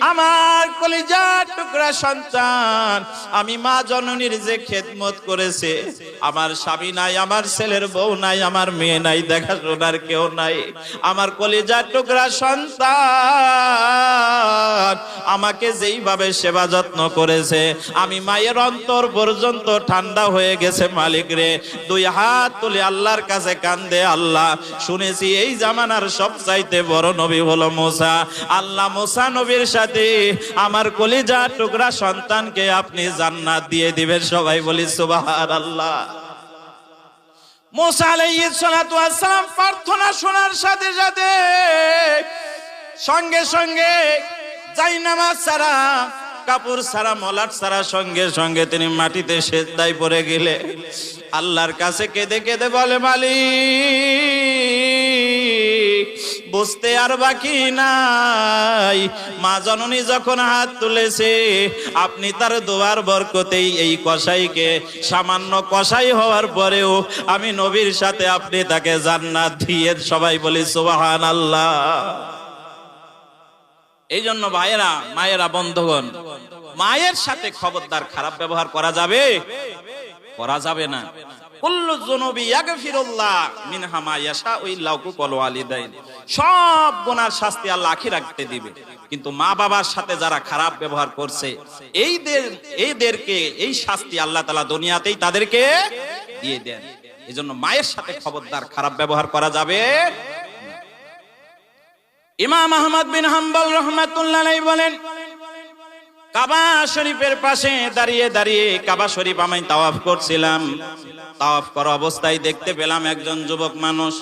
আমার কলিজার টুকরা সন্তান, আমি মা জননীর যে খেদমত করেছে, আমার স্বামী নাই, আমার ছেলের বউ নাই, আমার মেয়ে নাই, দেখাশোনার কেউ নাই, আমার কলিজার টুকরা সন্তান আমাকে যেইভাবে সেবা যত্ন করেছে, আমি মায়ের অন্তর পর্যন্ত ঠান্ডা হয়ে গেছে মালিক রে। দুই হাত তুলে আল্লাহর কাছে কান্দে, আল্লাহ শুনেছি এই জামানার সবচাইতে বড় নবী হলো মুসা। আল্লাহ মুসা নবীর সাথে আমার কলিজার টুকরা সন্তানকে আপনি জান্নাত দিয়ে দিবেন। সবাই বলি সুবহানাল্লাহ। মুসা আলাইহিস সালাতু ওয়াস সালাম প্রার্থনা শোনার সাথে সাথে সঙ্গে সঙ্গে জায়নামাজ ছাড়া, কাপড় ছাড়া, মলাট ছাড়া সঙ্গে সঙ্গে তিনি মাটিতে সেজদায় পড়ে গেলে আল্লাহর কাছে কেঁদে কেঁদে বলে, মালিক বুঝতে আর বাকি নাই, মা জননী যখন হাত তুলেছে আপনি তার দোয়ার বরকতেই এই কসাইকে, সামান্য কসাই হওয়ার পরেও আমি নবীর সাথে আপনি তাকে জান্নাত দিয়ে। সবাই বলি সুবহানাল্লাহ। এই জন্য ভাইয়েরা, মায়েরা, বন্ধুগণ, মায়ের সাথে খবরদার খারাপ ব্যবহার করা যাবে? করা যাবে না। কুল্লু যুনুবি ইয়াগফিরুল্লাহ মিনহা মা ইয়াশাউ ইল্লা হুকুল ওয়ালিদাইন। সব গুনার শাস্তি আল্লাহ আখিরাতে দিবে, কিন্তু মা বাবার সাথে যারা খারাপ ব্যবহার করছে এইদেরকে এই শাস্তি আল্লাহ তাআলা দুনিয়াতেই তাদেরকে দিয়ে দেন। এজন্য মায়ের সাথে খবরদার খারাপ ব্যবহার করা যাবে। ইমাম আহমদ বিন হাম্বল রাহমাতুল্লাহ আলাইহি বলেন, কাবা শরীফের পাশে দাঁড়িয়ে দাঁড়িয়ে কাবা শরীফ আমি তাওয়াফ করছিলাম। তাওয়াফ করা অবস্থায় দেখতে পেলাম একজন যুবক মানুষ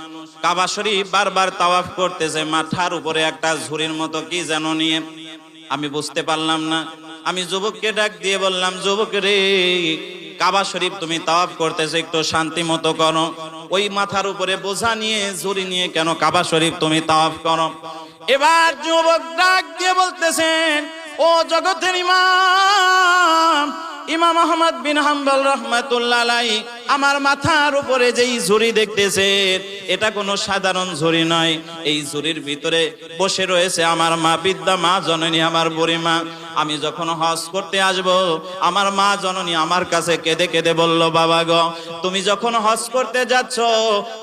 কাবা শরীফ বারবার তাওয়াফ করতেছে, মাথার উপরে একটা ঝুড়ির মতো কি যেন নিয়ে। আমি বুঝতে পারলাম না। আমি যুবককে ডাক দিয়ে বললাম, যুবক রে, কাবা শরীফ তুমি তাওয়াফ করতেছো, একটু শান্তি মতো করো। ওই মাথার উপরে বোঝা নিয়ে, ঝুড়ি নিয়ে কেন কাবা শরীফ তুমি তাওয়াফ করো? এবার যুবক ডাক দিয়ে বলতেছেন, ও জগতের ইমাম, ইমাম আহমদ বিন হাম্বল রাহমাতুল্লাহ আলাইহি, আমার মাথার উপরে যেই ঝুড়ি দেখতেছেন এটা কোনো সাধারণ ঝুড়ি নয়। এই ঝুড়ির ভিতরে বসে রয়েছে আমার মা, বিদ্যা মা জননী, আমার বুড়ি মা। আমি যখন হজ করতে আসব, আমার মা জননী আমার কাছে কেঁদে কেঁদে বলল, বাবা গো, তুমি যখন হজ করতে যাচ্ছ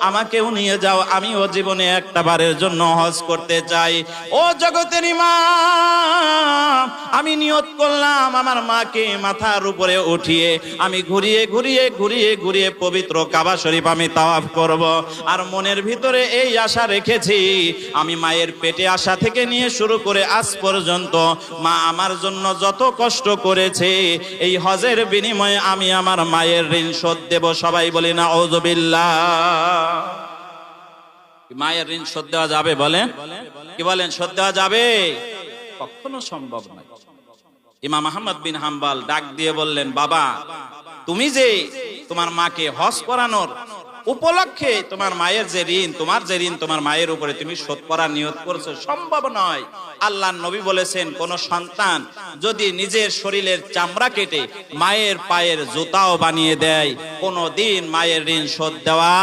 আমাকেও নিয়ে যাও, আমিও জীবনে একটা বারের জন্য হজ করতে চাই। ও জগতের ইমাম, আমি নিয়ত করলাম আমার মাকে মাথার উপরে উঠিয়ে আমি ঘুরিয়ে ঘুরিয়ে ঘুরিয়ে ঘুরিয়ে পবিত্র কাবা শরীফ আমি তাওয়াফ করব। আর মনের ভিতরে এই আশা রেখেছি, আমি মায়ের পেটে আসা থেকে নিয়ে শুরু করে আজ পর্যন্ত মা আমার জন্য যত কষ্ট করেছে, এই হজের বিনিময়ে আমি আমার মায়ের ঋণ শোধ দেব। সবাই বলি নাউযুবিল্লাহ। মায়ের ঋণ শোধ দেওয়া যাবে? বলেন, কি বলেন? শোধ দেওয়া যাবে? কখনো সম্ভব নয়। ইমাম আহমদ বিন হাম্বল ডাক দিয়ে বললেন, বাবা, তুমি যে তোমার মাকে হজ করানোর উপলক্ষে তোমার মায়ের যে ঋণ, তোমার যে ঋণ তোমার মায়ের উপরে তুমি শোধ করার নিয়ত করছো, সম্ভব নয়। আল্লাহর নবী বলেছেন, কোন সন্তান যদি নিজের শরীরের চামড়া কেটে মায়ের পায়ের জুতাও বানিয়ে দেয়, কোনদিন মায়ের ঋণ শোধ দেওয়া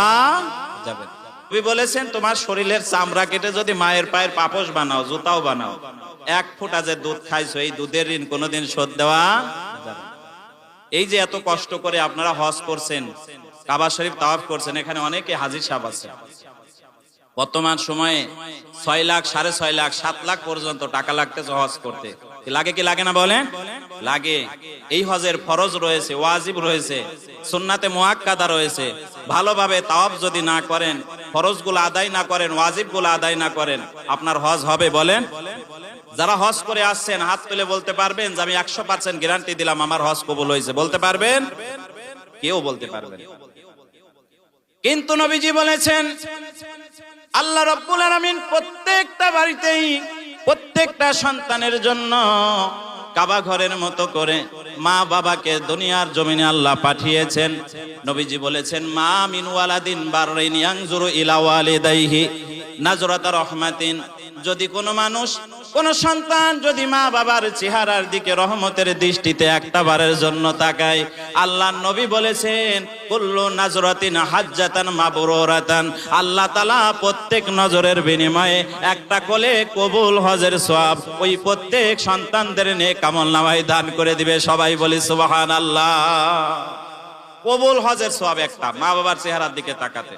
যাবে না। নবী বলেছেন, তোমার শরীরের চামড়া কেটে যদি মায়ের পায়ের পাপোশ বানাও, জুতাও বানাও, এক ফোঁটা যে দুধ খাইছো এই দুধের ঋণ কোনোদিন শোধ দেওয়া যাবে না। এই যে এত কষ্ট করে আপনারা হজ করছেন, কাবা শরীফ তাওয়াফ করছেন, এখানে অনেকে হাজির সাহেব আছে। বর্তমান সময়ে 6 লাখ, 6.5 লাখ, 7 লাখ পর্যন্ত টাকা লাগতেছে হজ করতে। লাগে কি লাগে না বলেন? লাগে। এই হজের ফরজ রয়েছে, ওয়াজিব রয়েছে, সুন্নাতে মুআক্কাদা রয়েছে। ভালোভাবে তাওয়াফ যদি না করেন, ফরজগুলো আদায় না করেন, ওয়াজিবগুলো আদায় না করেন, আপনার হজ হবে? বলেন। যারা হজ করে আসছেন হাত তুলে বলতে পারবেন যে আমি 100% গ্যারান্টি দিলাম আমার হজ কবুল হয়েছে? বলতে পারবেন? কেউ বলতে পারবেন। কিন্তু নবীজি বলেছেন, আল্লাহ রাব্বুল আলামিন প্রত্যেকটা বাড়িতেই প্রত্যেকটা সন্তানের জন্য কাবা ঘরের মতো করে মা বাবাকে দুনিয়ার জমিনে আল্লাহ পাঠিয়েছেন। নবীজি বলেছেন, মা মিন ওয়ালাদিন বাররিন ইয়ানজুরু ইলা ওয়ালিদাইহি নাজরাতা রাহমাতিন যদি কোনো মানুষ, কোন সন্তান যদি মা বাবার চেহারার দিকে রহমতের দৃষ্টিতে একটা বারের জন্য তাকায়, আল্লাহর নবী বলেছেন কুল্লু নাজরাতিন হাজ্জাতান মাবরুরাতান, আল্লাহ তাআলা প্রত্যেক নজরের বিনিময়ে একটা কোলে কবুল হজের সওয়াব ওই প্রত্যেক সন্তানদের নেক আমলনামায় দান করে দিবে। সবাই বলি সুবহানাল্লাহ। কবুল হজের সওয়াব একটা মা বাবার চেহারার দিকে তাকাতে।